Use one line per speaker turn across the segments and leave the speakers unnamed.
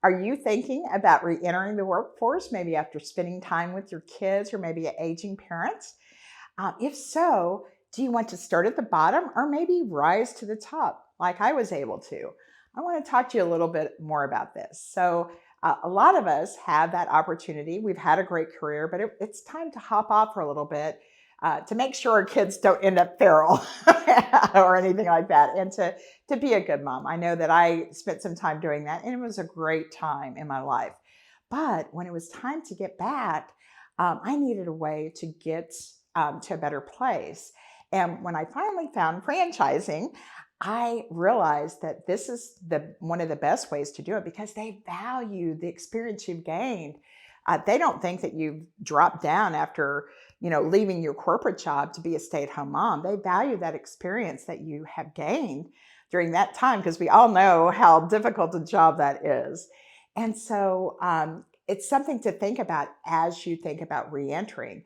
Are you thinking about re-entering the workforce, maybe after spending time with your kids or maybe aging parents? If so, do you want to start at the bottom or maybe rise to the top like I was able to? I want to talk to you a little bit more about this. A lot of us have that opportunity. We've had a great career, but it's time to hop off for a little bit to make sure our kids don't end up feral or anything like that, and to be a good mom. I know that I spent some time doing that, and it was a great time in my life. But when it was time to get back, I needed a way to get to a better place. And when I finally found franchising, I realized that this is the one of the best ways to do it because they value the experience you've gained. They don't think that you've dropped down after leaving your corporate job to be a stay-at-home mom. They value that experience that you have gained during that time because we all know how difficult a job that is. And so it's something to think about as you think about reentering.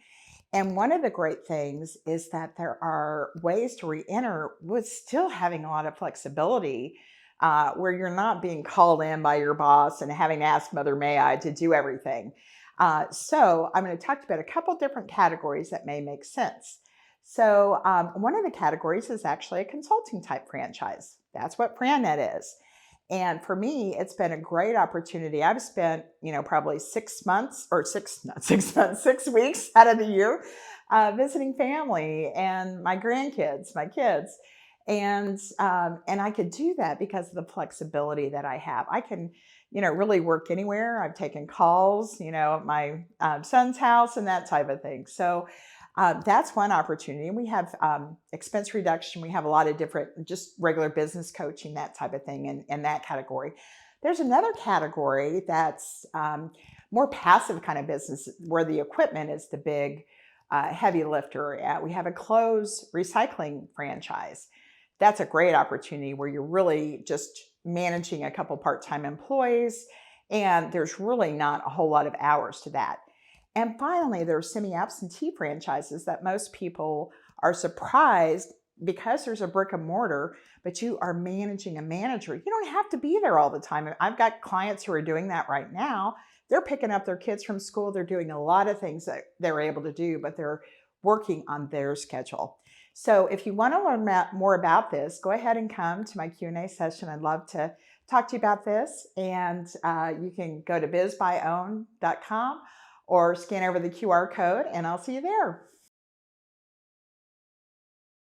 And one of the great things is that there are ways to re-enter with still having a lot of flexibility, where you're not being called in by your boss and having to ask Mother May I to do everything. So I'm going to talk about a couple different categories that may make sense. One of the categories is actually a consulting type franchise. That's what FranNet is. And for me, it's been a great opportunity. I've spent, probably 6 months or not 6 months, 6 weeks out of the year visiting family and my grandkids, my kids. And I could do that because of the flexibility that I have. I can, really work anywhere. I've taken calls, at my son's house and that type of thing. So that's one opportunity. We have expense reduction. We have a lot of different, just regular business coaching, that type of thing, in that category. There's another category that's more passive kind of business where the equipment is the big heavy lifter. We have a clothes recycling franchise. That's a great opportunity where you're really just managing a couple part-time employees, and there's really not a whole lot of hours to that. And finally, there are semi-absentee franchises that most people are surprised because there's a brick and mortar, but you are managing a manager. You don't have to be there all the time. I've got clients who are doing that right now. They're picking up their kids from school. They're doing a lot of things that they're able to do, but they're working on their schedule. So if you want to learn more about this, go ahead and come to my Q&A session. I'd love to talk to you about this. And you can go to bizbyown.com or scan over the QR code, and I'll see you there.